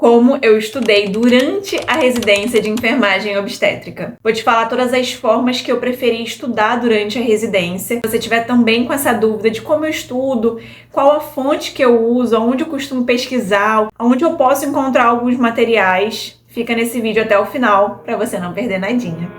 como eu estudei durante a residência de enfermagem obstétrica. Vou te falar todas as formas que eu preferi estudar durante a residência. Se você tiver também com essa dúvida de como eu estudo, qual a fonte que eu uso, onde eu costumo pesquisar, onde eu posso encontrar alguns materiais, fica nesse vídeo até o final para você não perder nadinha.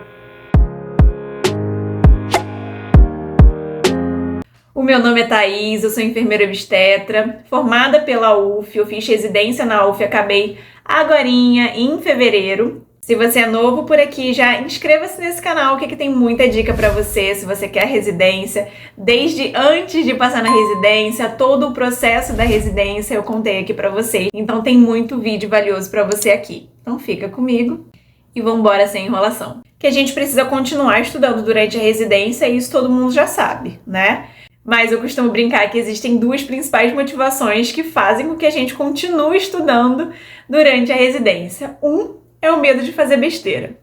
O meu nome é Thaís, eu sou enfermeira obstetra, formada pela UF, eu fiz residência na UF, acabei agorinha em fevereiro. Se você é novo por aqui, já inscreva-se nesse canal que tem muita dica pra você, se você quer residência, desde antes de passar na residência, todo o processo da residência eu contei aqui pra você. Então tem muito vídeo valioso pra você aqui. Então fica comigo e vambora sem enrolação. Que a gente precisa continuar estudando durante a residência e isso todo mundo já sabe, né? Mas eu costumo brincar que existem duas principais motivações que fazem com que a gente continue estudando durante a residência. Um é o medo de fazer besteira.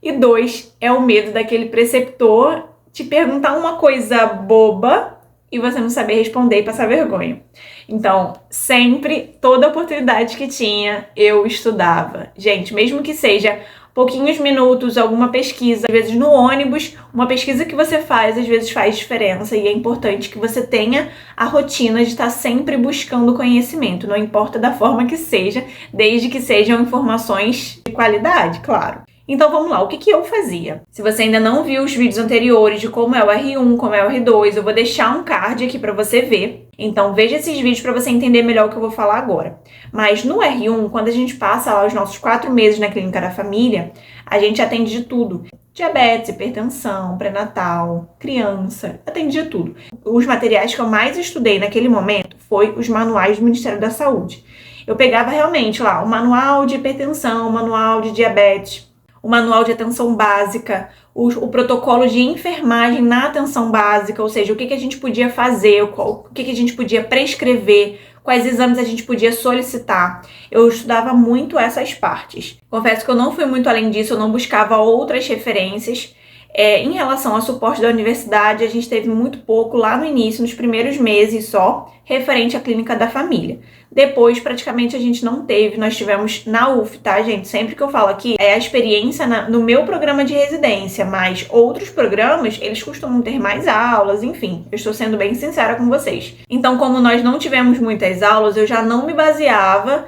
E dois é o medo daquele preceptor te perguntar uma coisa boba e você não saber responder e passar vergonha. Então, sempre, toda oportunidade que tinha, eu estudava. Gente, mesmo que seja pouquinhos minutos, alguma pesquisa, às vezes no ônibus, uma pesquisa que você faz, às vezes faz diferença e é importante que você tenha a rotina de estar sempre buscando conhecimento, não importa da forma que seja, desde que sejam informações de qualidade, claro. Então vamos lá, o que eu fazia? Se você ainda não viu os vídeos anteriores de como é o R1, como é o R2, eu vou deixar um card aqui para você ver. Então veja esses vídeos para você entender melhor o que eu vou falar agora. Mas no R1, quando a gente passa lá os nossos 4 meses na clínica da família, a gente atende de tudo. Diabetes, hipertensão, pré-natal, criança, atende de tudo. Os materiais que eu mais estudei naquele momento foi os manuais do Ministério da Saúde. Eu pegava realmente lá o manual de hipertensão, o manual de diabetes, o manual de atenção básica, o protocolo de enfermagem na atenção básica, ou seja, o que a gente podia fazer, o que a gente podia prescrever, quais exames a gente podia solicitar. Eu estudava muito essas partes. Confesso que eu não fui muito além disso, eu não buscava outras referências. Em relação ao suporte da universidade, a gente teve muito pouco lá no início, nos primeiros meses só, referente à clínica da família. Depois, praticamente, a gente não teve, nós tivemos na UF, tá, gente? Sempre que eu falo aqui, é a experiência no meu programa de residência, mas outros programas, eles costumam ter mais aulas, enfim, eu estou sendo bem sincera com vocês. Então, como nós não tivemos muitas aulas, eu já não me baseava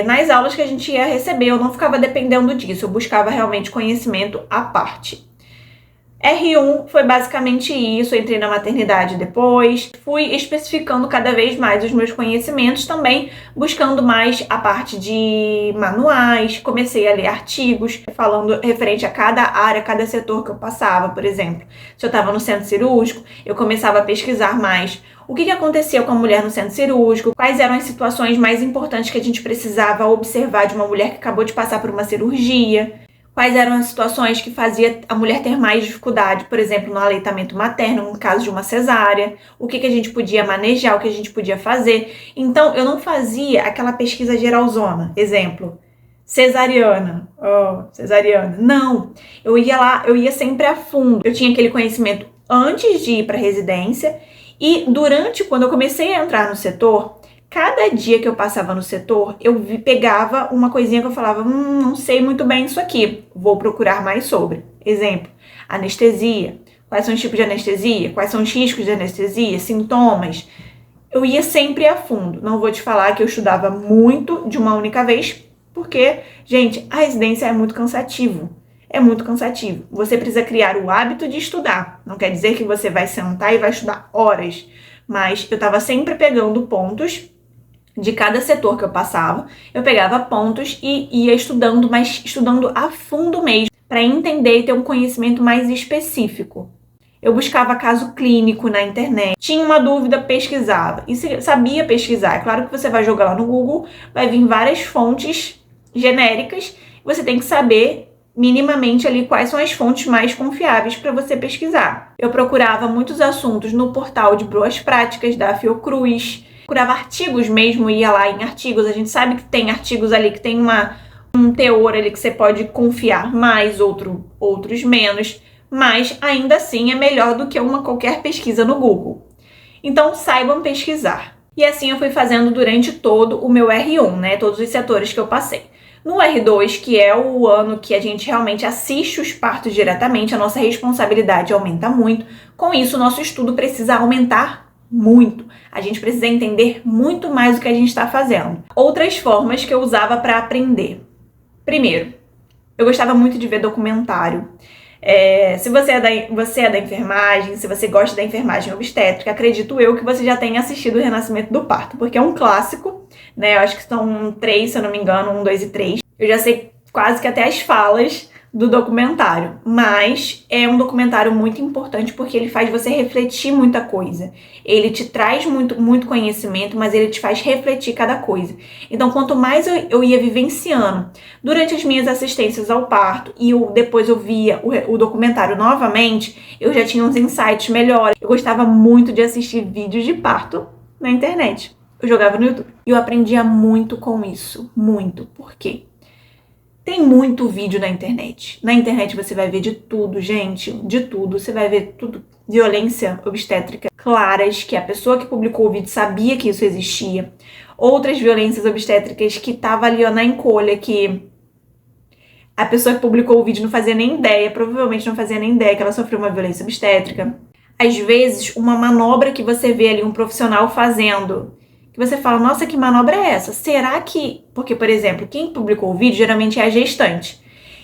nas aulas que a gente ia receber, eu não ficava dependendo disso, eu buscava realmente conhecimento à parte. R1 foi basicamente isso, eu entrei na maternidade depois, fui especificando cada vez mais os meus conhecimentos, também buscando mais a parte de manuais, comecei a ler artigos falando referente a cada área, cada setor que eu passava, por exemplo. Se eu estava no centro cirúrgico, eu começava a pesquisar mais o que acontecia com a mulher no centro cirúrgico, quais eram as situações mais importantes que a gente precisava observar de uma mulher que acabou de passar por uma cirurgia. Quais eram as situações que fazia a mulher ter mais dificuldade, por exemplo, no aleitamento materno, no caso de uma cesárea, o que a gente podia manejar, o que a gente podia fazer. Então, eu não fazia aquela pesquisa geralzona, exemplo, cesariana, cesariana. Não, eu ia lá, eu ia sempre a fundo. Eu tinha aquele conhecimento antes de ir para a residência e quando eu comecei a entrar no setor, cada dia que eu passava no setor, eu pegava uma coisinha que eu falava, não sei muito bem isso aqui, vou procurar mais sobre. Exemplo, anestesia. Quais são os tipos de anestesia? Quais são os riscos de anestesia? Sintomas? Eu ia sempre a fundo. Não vou te falar que eu estudava muito de uma única vez, porque, gente, a residência é muito cansativo. É muito cansativo. Você precisa criar o hábito de estudar. Não quer dizer que você vai sentar e vai estudar horas. Mas eu estava sempre pegando pontos de cada setor que eu passava, eu pegava pontos e ia estudando, mas estudando a fundo mesmo, para entender e ter um conhecimento mais específico. Eu buscava caso clínico na internet, tinha uma dúvida, pesquisava, e sabia pesquisar. É claro que você vai jogar lá no Google, vai vir várias fontes genéricas, você tem que saber minimamente ali quais são as fontes mais confiáveis para você pesquisar. Eu procurava muitos assuntos no portal de boas práticas da Fiocruz, procurava artigos mesmo, ia lá em artigos, a gente sabe que tem artigos ali que tem um teor ali que você pode confiar mais, outros menos, mas ainda assim é melhor do que qualquer pesquisa no Google. Então saibam pesquisar. E assim eu fui fazendo durante todo o meu R1, né? Todos os setores que eu passei. No R2, que é o ano que a gente realmente assiste os partos diretamente, a nossa responsabilidade aumenta muito. Com isso, o nosso estudo precisa aumentar muito. A gente precisa entender muito mais o que a gente está fazendo. Outras formas que eu usava para aprender. Primeiro, eu gostava muito de ver documentário. Se você é da enfermagem, se você gosta da enfermagem obstétrica, acredito eu que você já tenha assistido O Renascimento do Parto, porque é um clássico, né? Eu acho que são 3, se eu não me engano, 1, 2 e 3. Eu já sei quase que até as falas do documentário, mas é um documentário muito importante porque ele faz você refletir muita coisa. Ele te traz muito conhecimento, mas ele te faz refletir cada coisa. Então, quanto mais eu ia vivenciando durante as minhas assistências ao parto e depois eu via o documentário novamente, eu já tinha uns insights melhores. Eu gostava muito de assistir vídeos de parto na internet. Eu jogava no YouTube. E eu aprendia muito com isso. Muito. Por quê? Tem muito vídeo na internet. Na internet você vai ver de tudo, gente. De tudo. Você vai ver tudo. Violência obstétrica claras, que a pessoa que publicou o vídeo sabia que isso existia. Outras violências obstétricas que tava ali, ó, na encolha, que a pessoa que publicou o vídeo não fazia nem ideia, provavelmente não fazia nem ideia que ela sofreu uma violência obstétrica. Às vezes, uma manobra que você vê ali um profissional fazendo, que você fala, nossa, que manobra é essa? Será que... Porque, por exemplo, quem publicou o vídeo geralmente é a gestante.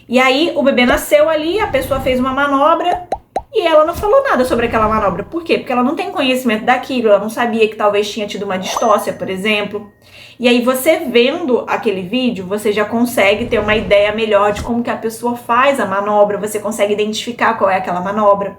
E aí, o bebê nasceu ali, a pessoa fez uma manobra e ela não falou nada sobre aquela manobra. Por quê? Porque ela não tem conhecimento daquilo, ela não sabia que talvez tinha tido uma distócia, por exemplo. E aí, você vendo aquele vídeo, você já consegue ter uma ideia melhor de como que a pessoa faz a manobra, você consegue identificar qual é aquela manobra.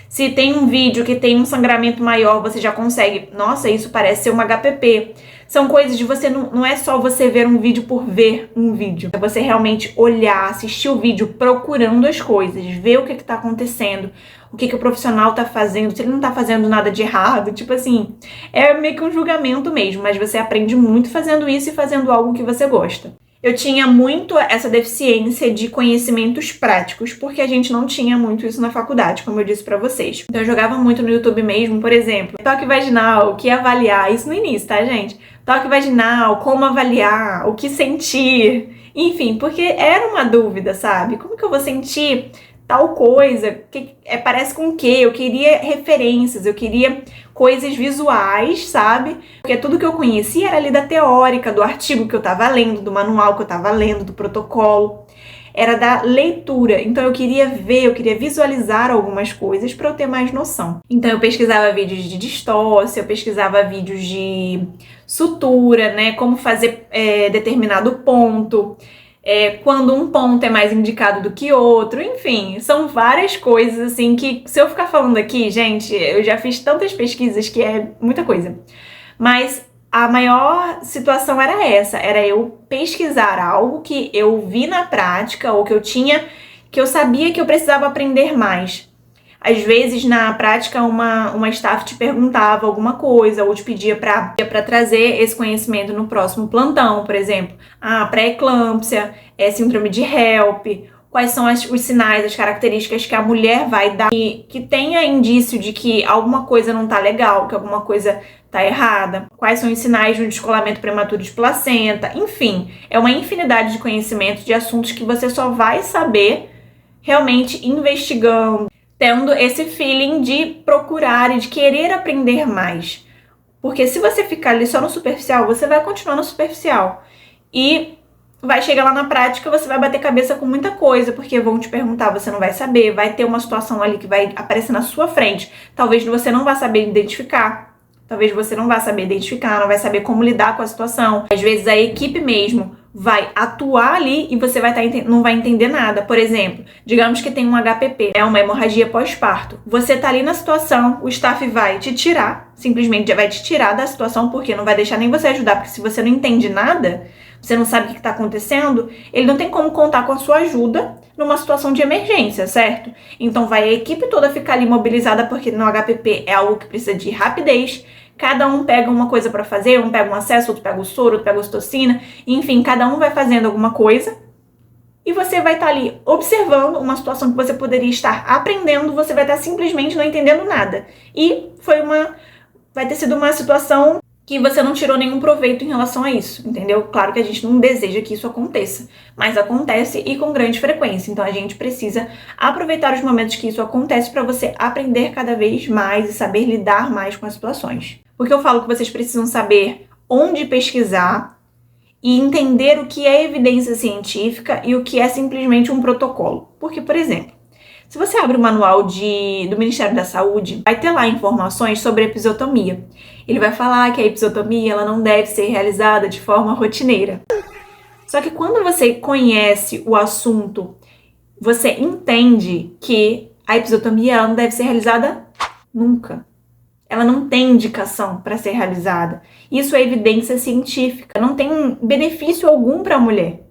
Se tem um vídeo que tem um sangramento maior, você já consegue... Nossa, isso parece ser uma HPP. São coisas de você... Não é só você ver um vídeo por ver um vídeo. É você realmente olhar, assistir o vídeo procurando as coisas, ver o que está acontecendo, o que o profissional está fazendo, se ele não está fazendo nada de errado. Tipo assim, é meio que um julgamento mesmo, mas você aprende muito fazendo isso e fazendo algo que você gosta. Eu tinha muito essa deficiência de conhecimentos práticos, porque a gente não tinha muito isso na faculdade, como eu disse pra vocês. Então eu jogava muito no YouTube mesmo, por exemplo, toque vaginal, o que avaliar, isso no início, tá, gente? Toque vaginal, como avaliar, o que sentir, enfim, porque era uma dúvida, sabe? Como que eu vou sentir tal coisa? Parece com o quê? Eu queria referências, eu queria coisas visuais, sabe? Porque tudo que eu conhecia era ali da teórica, do artigo que eu tava lendo, do manual que eu tava lendo, do protocolo. Era da leitura. Então eu queria ver, eu queria visualizar algumas coisas para eu ter mais noção. Então eu pesquisava vídeos de distócia, eu pesquisava vídeos de sutura, né? Como fazer determinado ponto. Quando um ponto é mais indicado do que outro, enfim, são várias coisas assim que, se eu ficar falando aqui, gente, eu já fiz tantas pesquisas que é muita coisa. Mas a maior situação era essa, era eu pesquisar algo que eu vi na prática ou que eu sabia que eu precisava aprender mais. Às vezes, na prática, uma staff te perguntava alguma coisa ou te pedia para trazer esse conhecimento no próximo plantão, por exemplo. Pré-eclâmpsia, síndrome de HELP, quais são os sinais, as características que a mulher vai dar que tenha indício de que alguma coisa não tá legal, que alguma coisa tá errada, quais são os sinais de um descolamento prematuro de placenta, enfim, é uma infinidade de conhecimentos, de assuntos que você só vai saber realmente investigando, tendo esse feeling de procurar e de querer aprender mais. Porque se você ficar ali só no superficial, você vai continuar no superficial. E vai chegar lá na prática, você vai bater cabeça com muita coisa, porque vão te perguntar, você não vai saber, vai ter uma situação ali que vai aparecer na sua frente. Talvez você não vá saber identificar. Talvez você não vá saber identificar, não vai saber como lidar com a situação. Às vezes a equipe mesmo vai atuar ali e você não vai entender nada. Por exemplo, digamos que tem um HPP, é uma hemorragia pós-parto. Você tá ali na situação, o staff vai te tirar, simplesmente vai te tirar da situação, porque não vai deixar nem você ajudar, porque se você não entende nada, você não sabe o que está acontecendo, ele não tem como contar com a sua ajuda numa situação de emergência, certo? Então vai a equipe toda ficar ali mobilizada, porque no HPP é algo que precisa de rapidez. Cada um pega uma coisa para fazer, um pega um acesso, outro pega o soro, outro pega a ocitocina, enfim, cada um vai fazendo alguma coisa e você vai estar ali observando uma situação que você poderia estar aprendendo, você vai estar simplesmente não entendendo nada. E vai ter sido uma situação que você não tirou nenhum proveito em relação a isso, entendeu? Claro que a gente não deseja que isso aconteça, mas acontece e com grande frequência. Então a gente precisa aproveitar os momentos que isso acontece para você aprender cada vez mais e saber lidar mais com as situações. Porque eu falo que vocês precisam saber onde pesquisar e entender o que é evidência científica e o que é simplesmente um protocolo. Porque, por exemplo, se você abre o manual do Ministério da Saúde, vai ter lá informações sobre episiotomia. Ele vai falar que a episiotomia ela não deve ser realizada de forma rotineira. Só que quando você conhece o assunto, você entende que a episiotomia ela não deve ser realizada nunca. Ela não tem indicação para ser realizada. Isso é evidência científica, não tem benefício algum para a mulher.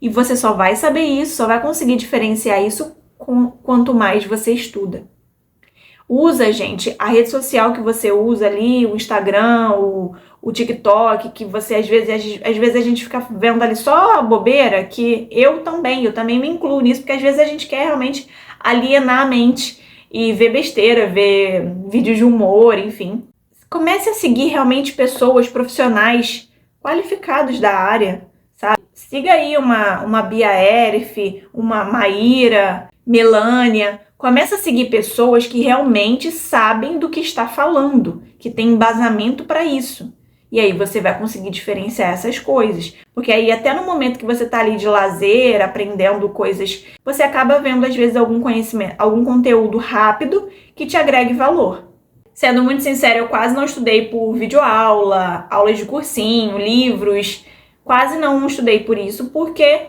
E você só vai saber isso, só vai conseguir diferenciar isso quanto mais você estuda. Usa, gente, a rede social que você usa ali, o Instagram, o TikTok, que você às vezes a gente fica vendo ali só a bobeira, que eu também me incluo nisso, porque às vezes a gente quer realmente alienar a mente e ver besteira, ver vídeos de humor, enfim. Comece a seguir realmente pessoas profissionais qualificados da área, sabe? Siga aí uma Bia Erif, uma Maíra, Melânia. Começa a seguir pessoas que realmente sabem do que está falando, que tem embasamento para isso. E aí você vai conseguir diferenciar essas coisas. Porque aí até no momento que você está ali de lazer, aprendendo coisas, você acaba vendo às vezes algum conhecimento, algum conteúdo rápido que te agregue valor. Sendo muito sincera, eu quase não estudei por videoaula, aulas de cursinho, livros. Quase não estudei por isso, porque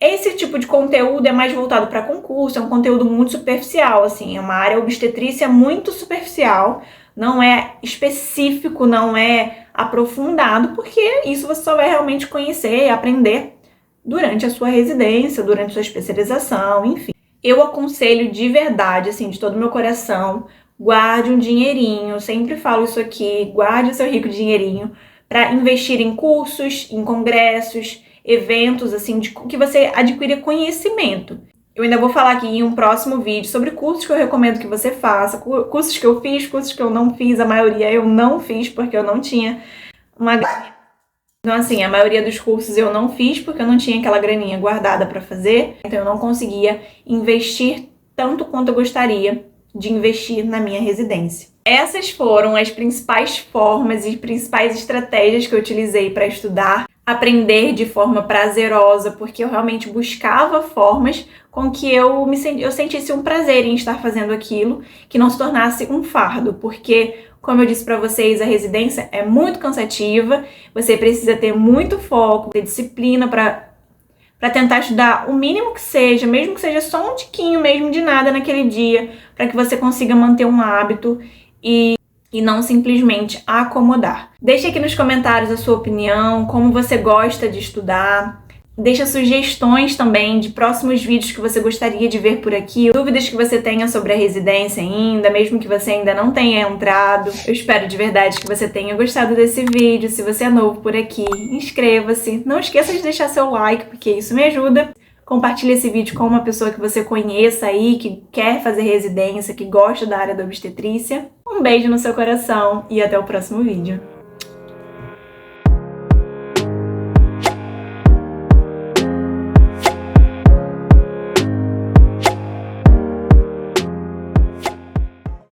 esse tipo de conteúdo é mais voltado para concurso, é um conteúdo muito superficial, assim, é uma área obstetrícia muito superficial, não é específico, não é aprofundado, porque isso você só vai realmente conhecer e aprender durante a sua residência, durante a sua especialização, enfim. Eu aconselho de verdade, assim, de todo o meu coração, guarde um dinheirinho, sempre falo isso aqui, guarde o seu rico dinheirinho para investir em cursos, em congressos, eventos, assim, que você adquira conhecimento. Eu ainda vou falar aqui em um próximo vídeo sobre cursos que eu recomendo que você faça, cursos que eu fiz, cursos que eu não fiz, a maioria eu não fiz porque eu não tinha uma... Então, assim, a maioria dos cursos eu não fiz porque eu não tinha aquela graninha guardada para fazer, então eu não conseguia investir tanto quanto eu gostaria de investir na minha residência. Essas foram as principais formas e principais estratégias que eu utilizei para estudar, aprender de forma prazerosa, porque eu realmente buscava formas com que eu sentisse um prazer em estar fazendo aquilo, que não se tornasse um fardo, porque, como eu disse para vocês, a residência é muito cansativa, você precisa ter muito foco, ter disciplina para tentar estudar o mínimo que seja, mesmo que seja só um tiquinho mesmo de nada naquele dia, para que você consiga manter um hábito e não simplesmente acomodar. Deixe aqui nos comentários a sua opinião, como você gosta de estudar. Deixa sugestões também de próximos vídeos que você gostaria de ver por aqui, dúvidas que você tenha sobre a residência ainda, mesmo que você ainda não tenha entrado. Eu espero de verdade que você tenha gostado desse vídeo. Se você é novo por aqui, inscreva-se. Não esqueça de deixar seu like, porque isso me ajuda. Compartilhe esse vídeo com uma pessoa que você conheça aí, que quer fazer residência, que gosta da área da obstetrícia. Um beijo no seu coração e até o próximo vídeo.